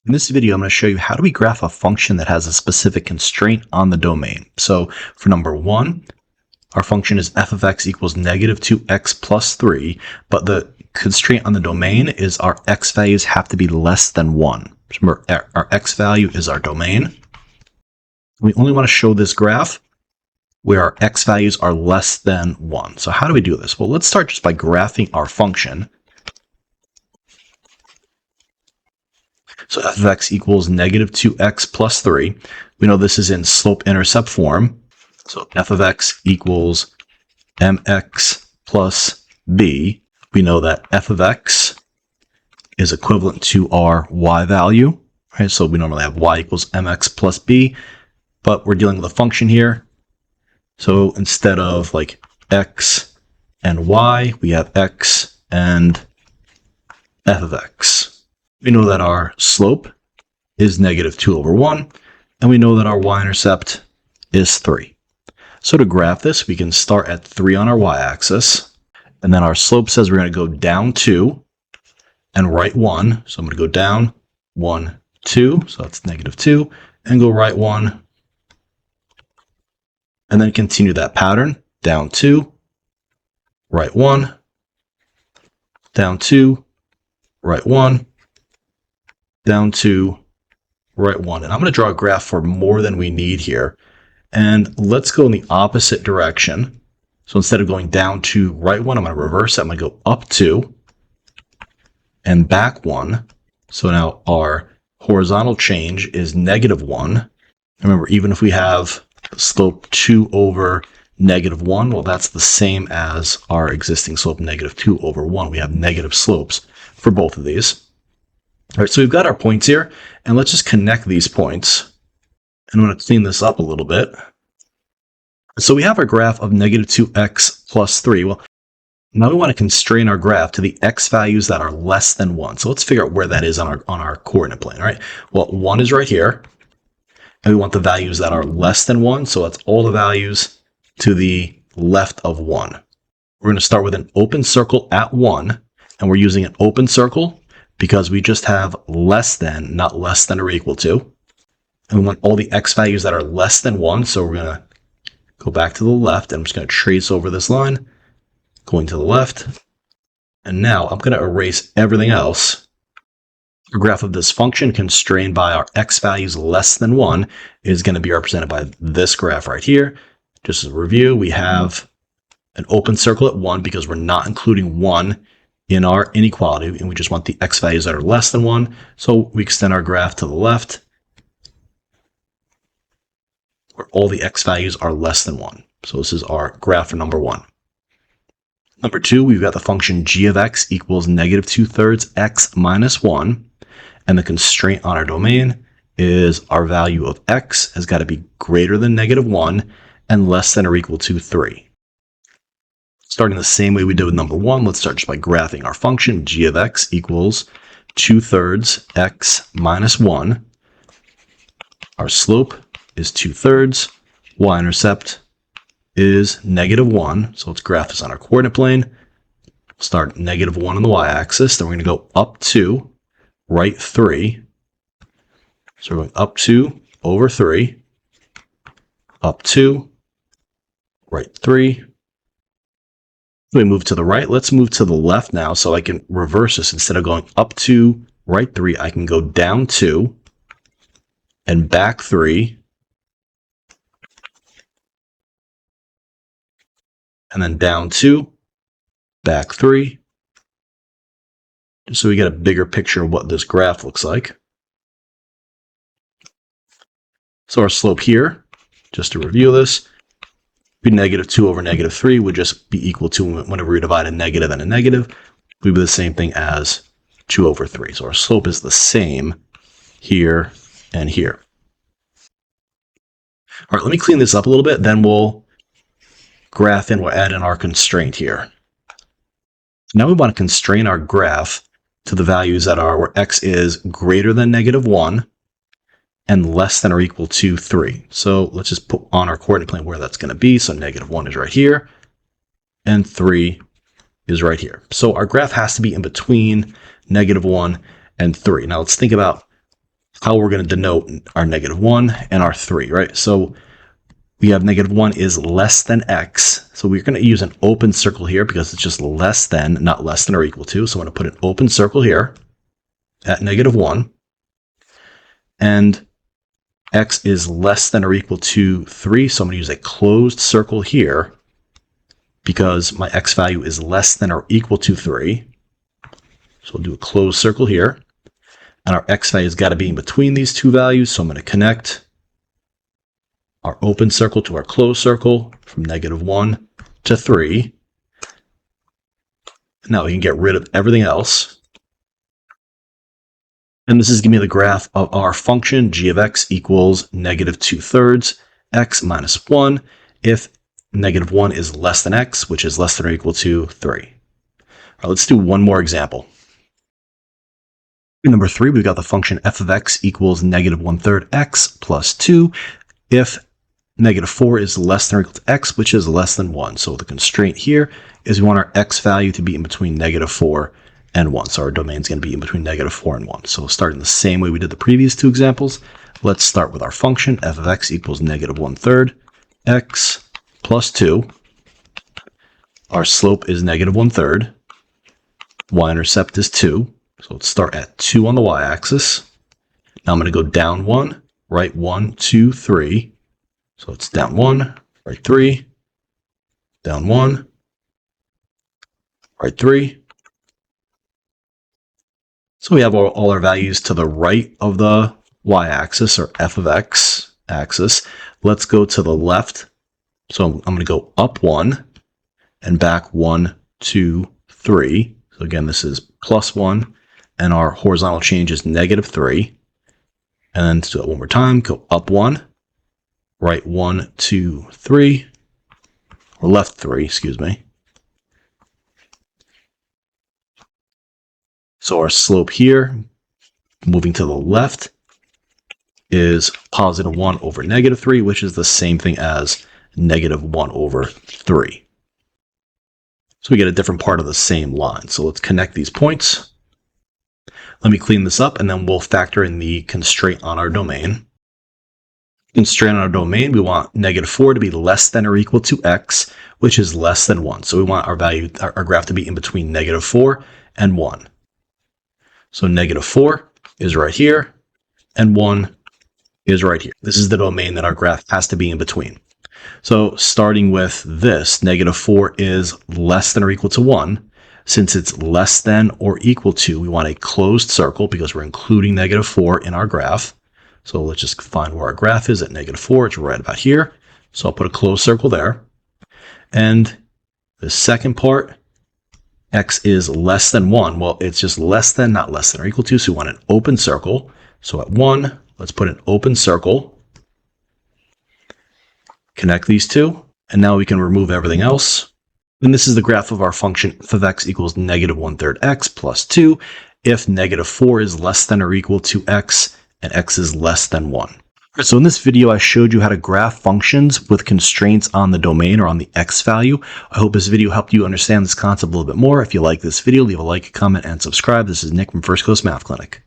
In this video, I'm going to show you how do we graph a function that has a specific constraint on the domain. So for number one, our function is f of x equals negative 2x plus 3, but the constraint on the domain is our x values have to be less than 1. Remember, our x value is our domain. We only want to show this graph where our x values are less than 1. So how do we do this? Well, let's start just by graphing our function. So f of x equals negative 2x plus 3. We know this is in slope-intercept form. So f of x equals mx plus b. We know that f of x is equivalent to our y value. Right? So we normally have y equals mx plus b, but we're dealing with a function here. So instead of like x and y, we have x and f of x. We know that our slope is negative 2 over 1, and we know that our y-intercept is 3. So to graph this, we can start at 3 on our y-axis, and then our slope says we're going to go down 2 and right 1. So I'm going to go down 1, 2, so that's negative 2, and go right 1, and then continue that pattern, down 2, right 1, down 2, right 1, down 2, right 1. And I'm going to draw a graph for more than we need here. And let's go in the opposite direction. So instead of going down 2, right 1, I'm going to reverse it. I'm going to go up 2 and back 1. So now our horizontal change is negative 1. Remember, even if we have slope 2 over negative 1, well, that's the same as our existing slope negative 2 over 1. We have negative slopes for both of these. All right, so we've got our points here, and let's just connect these points. And I'm going to clean this up a little bit. So we have our graph of negative 2x plus 3. Well, now we want to constrain our graph to the x values that are less than 1. So let's figure out where that is on our coordinate plane, right? Well, 1 is right here, and we want the values that are less than 1. So that's all the values to the left of 1. We're going to start with an open circle at 1, and we're using an open circle because we just have less than, not less than or equal to. And we want all the x values that are less than 1. So we're going to go back to the left, and I'm just going to trace over this line, going to the left. And now I'm going to erase everything else. The graph of this function constrained by our x values less than 1 is going to be represented by this graph right here. Just as a review, we have an open circle at 1 because we're not including 1 in our inequality, and we just want the x values that are less than 1. So we extend our graph to the left, where all the x values are less than 1. So this is our graph for number 1. Number 2, we've got the function g of x equals negative 2/3 x minus 1, and the constraint on our domain is our value of x has got to be greater than negative 1 and less than or equal to 3. Starting the same way we did with number 1, let's start just by graphing our function. G of x equals 2/3 x minus 1. Our slope is 2/3. Y-intercept is negative 1. So let's graph this on our coordinate plane. Start negative 1 on the y-axis. Then we're going to go up 2, right 3. So we're going up 2 over 3, up 2, right 3. We move to the right. Let's move to the left now so I can reverse this. Instead of going up 2, right 3, I can go down 2 and back 3. And then down 2, back 3. Just so we get a bigger picture of what this graph looks like. So our slope here, just to review this, be negative 2 over negative 3 would just be equal to, whenever we divide a negative and a negative, would be the same thing as 2 over 3. So our slope is the same here and here. All right, let me clean this up a little bit, then we'll graph in, we'll add in our constraint here. Now we want to constrain our graph to the values that are where x is greater than negative 1 and less than or equal to 3. So let's just put on our coordinate plane where that's going to be. So negative 1 is right here, and 3 is right here. So our graph has to be in between negative 1 and 3. Now let's think about how we're going to denote our -1 and our 3, right? So we have -1 is less than x. So we're going to use an open circle here because it's just less than, not less than or equal to. So I'm going to put an open circle here at -1. And x is less than or equal to 3. So I'm going to use a closed circle here because my x value is less than or equal to 3. So we'll do a closed circle here. And our x value has got to be in between these two values. So I'm going to connect our open circle to our closed circle from -1 to 3. Now we can get rid of everything else. And this is giving me the graph of our function g of x equals -2/3 x minus 1 if -1 is less than x, which is less than or equal to 3. All right, let's do one more example. Number 3, we've got the function f of x equals -1/3 x plus 2 if -4 is less than or equal to x, which is less than 1. So the constraint here is we want our x value to be in between -4 and 1. So our domain is going to be in between -4 and 1. So starting the same way we did the previous two examples, let's start with our function f of x equals -1/3 x plus 2. Our slope is -1/3. Y-intercept is 2. So let's start at 2 on the y-axis. Now I'm going to go down 1, right 1, 2, 3. So it's down 1, right 3, down 1, right 3. So we have all our values to the right of the y-axis, or f of x axis. Let's go to the left. So I'm going to go up 1 and back 1, 2, 3. So again, this is +1, and our horizontal change is -3. And then let's do that one more time. Go up 1, right 1, 2, 3, or left 3, excuse me. So our slope here, moving to the left, is +1 over -3, which is the same thing as -1 over 3. So we get a different part of the same line. So let's connect these points. Let me clean this up, and then we'll factor in the constraint on our domain. Constraint on our domain, we want -4 to be less than or equal to x, which is less than 1. So we want our value, our graph to be in between -4 and 1. So -4 is right here, and 1 is right here. This is the domain that our graph has to be in between. So starting with this, -4 is less than or equal to 1. Since it's less than or equal to, we want a closed circle because we're including -4 in our graph. So let's just find where our graph is at -4. It's right about here. So I'll put a closed circle there. And the second part, x is less than 1. Well, it's just less than, not less than or equal to, so we want an open circle. So at 1, let's put an open circle. Connect these two, and now we can remove everything else. And this is the graph of our function f of x equals -1/3 x plus 2 if -4 is less than or equal to x and x is less than 1. So in this video, I showed you how to graph functions with constraints on the domain or on the x value. I hope this video helped you understand this concept a little bit more. If you like this video, leave a like, comment, and subscribe. This is Nick from First Coast Math Clinic.